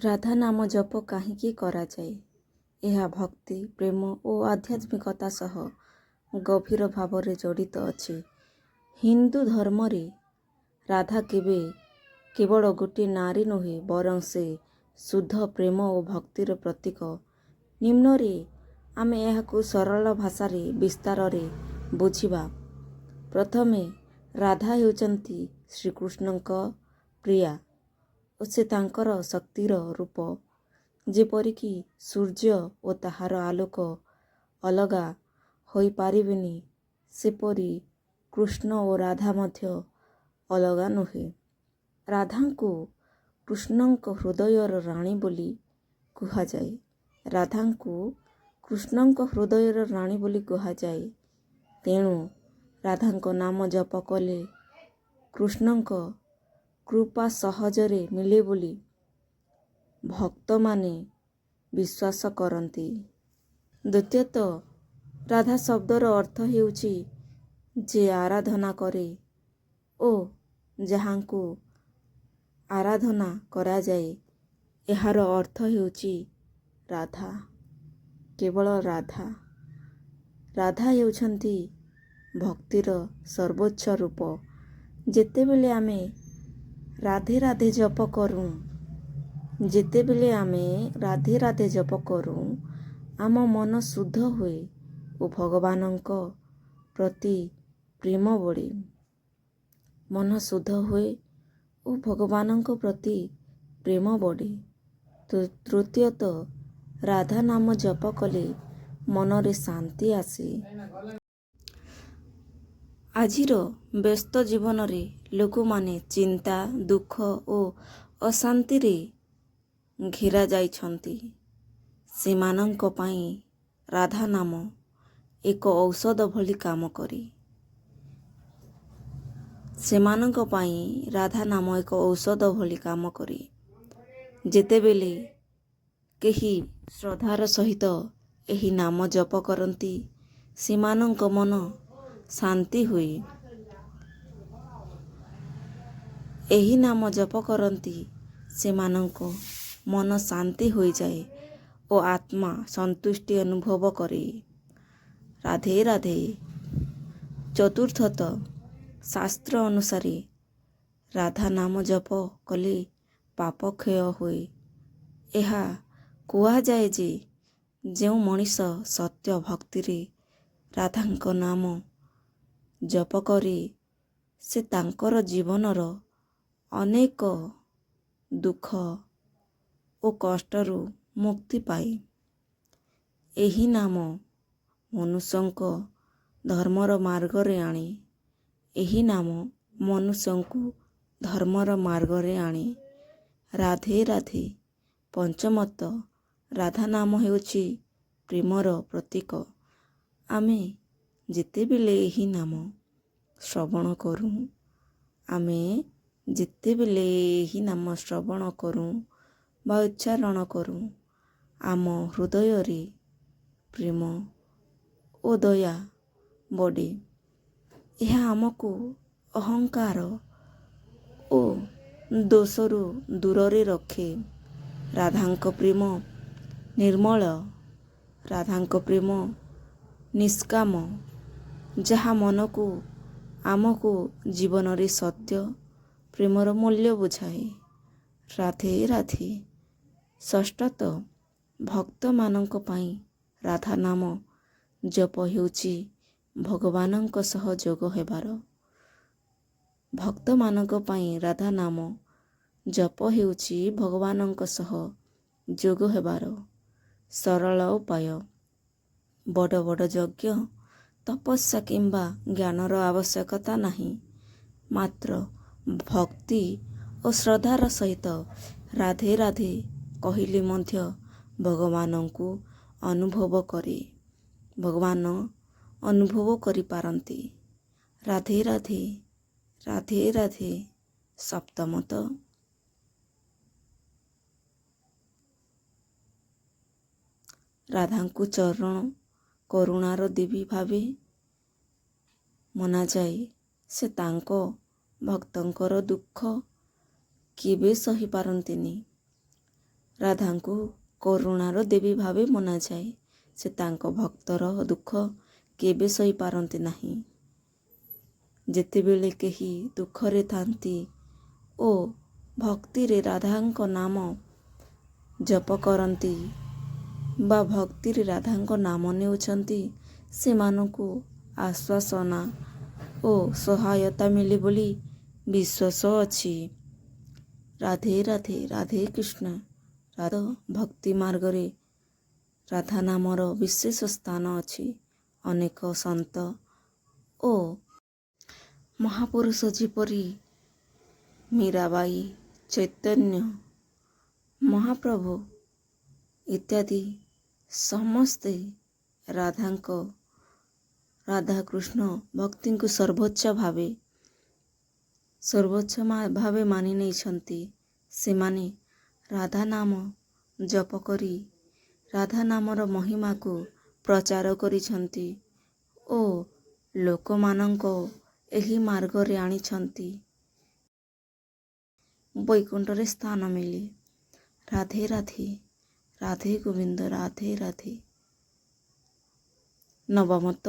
ରାଧା ନାମ ଜପ କାହିଁକି କରାଯାଏ? ଏହା ଭକ୍ତି, ପ୍ରେମ ଓ ଆଧ୍ୟାତ୍ମିକତା ସହ ଗଭୀର ଭାବରେ ଜଡ଼ିତ ଅଛି। ହିନ୍ଦୁ ଧର୍ମରେ ରାଧା କେବଳ ଗୋଟିଏ ନାରୀ ନୁହେଁ, ବରଂ ସେ ଶୁଦ୍ଧ ପ୍ରେମ ଓ ଭକ୍ତିର ପ୍ରତୀକ। ନିମ୍ନରେ ଆମେ ଏହାକୁ ସରଳ ଭାଷାରେ ବିସ୍ତାରରେ ବୁଝିବା। ପ୍ରଥମେ, ରାଧା ହେଉଛନ୍ତି ଶ୍ରୀକୃଷ୍ଣଙ୍କ ପ୍ରିୟା ଓ ସେ ତାଙ୍କର ଶକ୍ତିର ରୂପ। ଯେପରିକି ସୂର୍ଯ୍ୟ ଓ ତାହାର ଆଲୋକ ଅଲଗା ହୋଇପାରିବେନି, ସେପରି କୃଷ୍ଣ ଓ ରାଧା ମଧ୍ୟ ଅଲଗା ନୁହେଁ। ରାଧାଙ୍କୁ କୃଷ୍ଣଙ୍କ ହୃଦୟର ରାଣୀ ବୋଲି କୁହାଯାଏ। ରାଧାଙ୍କୁ କୃଷ୍ଣଙ୍କ ହୃଦୟର ରାଣୀ ବୋଲି କୁହାଯାଏ। ତେଣୁ ରାଧାଙ୍କ ନାମ ଜପ କଲେ କୃଷ୍ଣଙ୍କ କୃପା ସହଜରେ ମିଳେ ବୋଲି ଭକ୍ତମାନେ ବିଶ୍ୱାସ କରନ୍ତି। ଦ୍ୱିତୀୟତଃ, ରାଧା ଶବ୍ଦର ଅର୍ଥ ହେଉଛି ଯେ ଆରାଧନା କରେ ଓ ଯାହାଙ୍କୁ ଆରାଧନା କରାଯାଏ। ଏହାର ଅର୍ଥ ହେଉଛି ରାଧା, କେବଳ ରାଧା। ରାଧା ହେଉଛନ୍ତି ଭକ୍ତିର ସର୍ବୋଚ୍ଚ ରୂପ। ଯେତେବେଳେ ଆମେ ରାଧେ ରାଧେ ଜପ କରୁ, ଆମ ମନ ଶୁଦ୍ଧ ହୁଏ ଓ ଭଗବାନଙ୍କ ପ୍ରତି ପ୍ରେମ ବଢ଼େ। ତୃତୀୟତଃ, ରାଧା ନାମ ଜପ କଲେ ମନରେ ଶାନ୍ତି ଆସେ। ଆଜିର ବ୍ୟସ୍ତ ଜୀବନରେ ଲୋକମାନେ ଚିନ୍ତା, ଦୁଃଖ ଓ ଅଶାନ୍ତିରେ ଘେରା ଯାଇଛନ୍ତି। ସେମାନଙ୍କ ପାଇଁ ରାଧା ନାମ ଏକ ଔଷଧ ଭଳି କାମ କରେ। ଯେତେବେଳେ କେହି ଶ୍ରଦ୍ଧାର ସହିତ ଏହି ନାମ ଜପ କରନ୍ତି, ସେମାନଙ୍କ ମନ ଶାନ୍ତି ହୁଏ। ଏହି ନାମ ଜପ କରନ୍ତି, ସେମାନଙ୍କ ମନ ଶାନ୍ତି ହୋଇଯାଏ ଓ ଆତ୍ମା ସନ୍ତୁଷ୍ଟି ଅନୁଭବ କରେ। ରାଧେ ରାଧେ। ଚତୁର୍ଥତଃ, ଶାସ୍ତ୍ର ଅନୁସାରେ ରାଧା ନାମ ଜପ କଲେ ପାପ କ୍ଷୟ ହୁଏ। ଏହା କୁହାଯାଏ ଯେ ଯେଉଁ ମଣିଷ ସତ୍ୟ ଭକ୍ତିରେ ରାଧାଙ୍କ ନାମ ଜପ କରେ, ସେ ତାଙ୍କର ଜୀବନର ଅନେକ ଦୁଃଖ ଓ କଷ୍ଟରୁ ମୁକ୍ତି ପାଏ। ଏହି ନାମ ମନୁଷ୍ୟଙ୍କ ଧର୍ମର ମାର୍ଗରେ ଆଣେ। ରାଧେ ରାଧେ। ପଞ୍ଚମତଃ, ରାଧା ନାମ ହେଉଛି ପ୍ରେମର ପ୍ରତୀକ। ଆମେ ଯେତେବେଳେ ଏହି ନାମ ଶ୍ରବଣ କରୁ ବା ଉଚ୍ଚାରଣ କରୁ, ଆମ ହୃଦୟରେ ପ୍ରେମ ଓ ଦୟା ବଢ଼େ। ଏହା ଆମକୁ ଅହଙ୍କାର ଓ ଦୋଷରୁ ଦୂରରେ ରଖେ। ରାଧାଙ୍କ ପ୍ରେମ ନିର୍ମଳ, ରାଧାଙ୍କ ପ୍ରେମ ନିଷ୍କାମ, ଯାହା ଆମକୁ ଜୀବନରେ ସତ୍ୟ ପ୍ରେମର ମୂଲ୍ୟ ବୁଝାଏ। ରାଧେ ରାଧେ। ଷଷ୍ଠତଃ, ଭକ୍ତମାନଙ୍କ ପାଇଁ ରାଧା ନାମ ଜପ ହେଉଛି ଭଗବାନଙ୍କ ସହ ଯୋଗ ହେବାର। ଭକ୍ତମାନଙ୍କ ପାଇଁ ରାଧା ନାମ ଜପ ହେଉଛି ଭଗବାନଙ୍କ ସହ ଯୋଗ ହେବାର ସରଳ ଉପାୟ। ବଡ଼ ବଡ଼ ଯଜ୍ଞ, ତପସ୍ୟା କିମ୍ବା ଜ୍ଞାନର ଆବଶ୍ୟକତା ନାହିଁ। ମାତ୍ର ଭକ୍ତି ଓ ଶ୍ରଦ୍ଧାର ସହିତ ରାଧେ ରାଧେ କହିଲେ ମଧ୍ୟ ଭଗବାନ ଅନୁଭବ କରିପାରନ୍ତି। ରାଧେ ରାଧେ। ରାଧେ ରାଧେ। ସପ୍ତମତଃ, ରାଧାଙ୍କୁ ଚରଣ କରୁଣାର ଦେବୀ ଭାବେ ମନାଯାଏ। ସେ ତାଙ୍କ ଭକ୍ତଙ୍କର ଦୁଃଖ କେବେ ସହିପାରନ୍ତିନି। ରାଧାଙ୍କୁ କରୁଣାର ଦେବୀ ଭାବେ ମନାଯାଏ। ସେ ତାଙ୍କ ଭକ୍ତର ଦୁଃଖ କେବେ ସହିପାରନ୍ତି ନାହିଁ। ଯେତେବେଳେ କେହି ଦୁଃଖରେ ଥାନ୍ତି ଓ ଭକ୍ତିରେ ରାଧାଙ୍କ ନାମ ଜପ କରନ୍ତି ବା ଭକ୍ତିରେ ରାଧାଙ୍କ ନାମ ନେଉଛନ୍ତି, ସେମାନଙ୍କୁ ଆଶ୍ୱାସନା ଓ ସହାୟତା ମିଳେ ବୋଲି ବିଶ୍ୱାସ ଅଛି। ରାଧେ ରାଧେ, ରାଧେ କୃଷ୍ଣ। ରାଧା ଭକ୍ତି ମାର୍ଗରେ ରାଧା ନାମର ବିଶେଷ ସ୍ଥାନ ଅଛି। ଅନେକ ସନ୍ତ ଓ ମହାପୁରୁଷ ଯେପରି ମୀରାବାଇ, ଚୈତନ୍ୟ ମହାପ୍ରଭୁ ଇତ୍ୟାଦି ସମସ୍ତେ ରାଧାକୃଷ୍ଣ ଭକ୍ତିଙ୍କୁ ସର୍ବୋଚ୍ଚ ଭାବେ ମାନି ନେଇଛନ୍ତି। ସେମାନେ ରାଧା ନାମ ଜପ କରି ରାଧା ନାମର ମହିମାକୁ ପ୍ରଚାର କରିଛନ୍ତି ଓ ଲୋକମାନଙ୍କ ଏହି ମାର୍ଗରେ ଆଣିଛନ୍ତି। ବୈକୁଣ୍ଠରେ ସ୍ଥାନ ମିଳେ। ରାଧେ ରାଧେ, ରାଧେ ଗୋବିନ୍ଦ, ରାଧେ ରାଧେ। ନବମତ,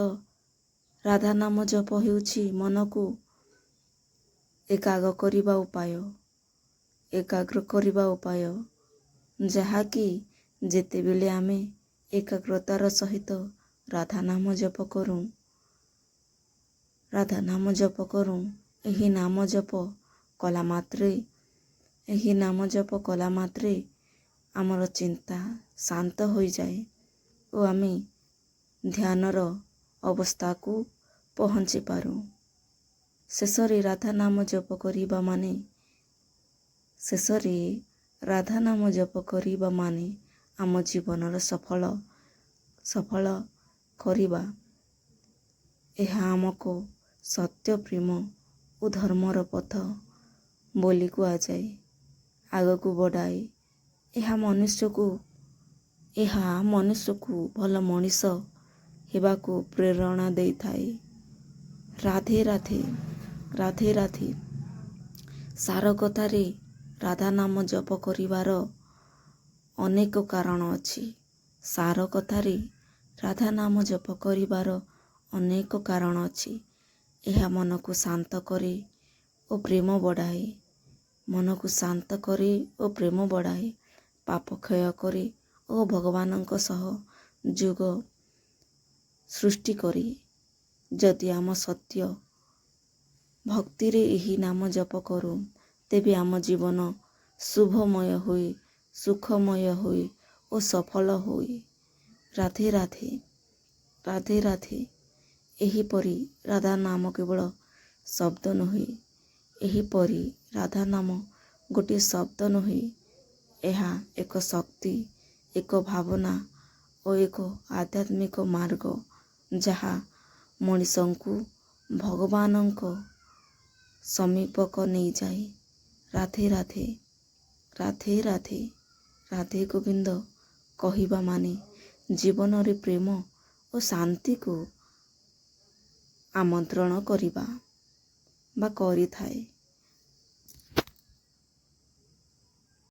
ରାଧା ନାମ ଜପ ହେଉଛି ମନକୁ ଏକାଗ୍ର କରିବା ଉପାୟ, ଯାହାକି ଯେତେବେଳେ ଆମେ ଏକାଗ୍ରତାର ସହିତ ରାଧା ନାମ ଜପ କରୁଁ, ଏହି ନାମ ଜପ କଲା ମାତ୍ରେ ଆମର ଚିନ୍ତା ଶାନ୍ତ ହୋଇଯାଏ ଓ ଆମେ ଧ୍ୟାନର ଅବସ୍ଥାକୁ ପହଞ୍ଚି ପାରୁ। ଶେଷରେ ରାଧା ନାମ ଜପ କରିବା ମାନେ ଆମ ଜୀବନର ସଫଳ କରିବା। ଏହା ଆମକୁ ସତ୍ୟ, ପ୍ରେମ ଓ ଧର୍ମର ପଥ ବୋଲି କୁହାଯାଏ। ଆଗକୁ ବଢ଼ାଏ। ଏହା ମନୁଷ୍ୟକୁ ଭଲ ମଣିଷ ହେବାକୁ ପ୍ରେରଣା ଦେଇଥାଏ। ରାଧେ ରାଧେ, ରାଧେ ରାଧେ। ସାର କଥାରେ ରାଧା ନାମ ଜପ କରିବାର ଅନେକ କାରଣ ଅଛି। ଏହା ମନକୁ ଶାନ୍ତ କରେ ଓ ପ୍ରେମ ବଢ଼ାଏ। ପାପ କ୍ଷୟ କରେ ଓ ଭଗବାନଙ୍କ ସହ ଯୋଗ ସୃଷ୍ଟି କରେ। ଯଦି ଆମ ସତ୍ୟ ଭକ୍ତିରେ ଏହି ନାମ ଜପ କରୁ, ତେବେ ଆମ ଜୀବନ ଶୁଭମୟ ହୁଏ, ସୁଖମୟ ହୁଏ ଓ ସଫଳ ହୁଏ। ରାଧେ ରାଧେ, ରାଧେ ରାଧେ। ଏହିପରି ରାଧା ନାମ କେବଳ ଶବ୍ଦ ନୁହେଁ। ଏହିପରି ରାଧା ନାମ ଗୋଟିଏ ଶବ୍ଦ ନୁହେଁ। ଏହା ଏକ ଶକ୍ତି, ଏକ ଭାବନା ଓ ଏକ ଆଧ୍ୟାତ୍ମିକ ମାର୍ଗ, ଯାହା ମଣିଷଙ୍କୁ ଭଗବାନଙ୍କ ସମୀପକୁ ନେଇଯାଏ। ରାଧେ ରାଧେ, ରାଧେ ରାଧେ, ରାଧେ ଗୋବିନ୍ଦ କହିବା ମାନେ ଜୀବନରେ ପ୍ରେମ ଓ ଶାନ୍ତିକୁ ଆମନ୍ତ୍ରଣ କରିବା ବା କରିଥାଏ।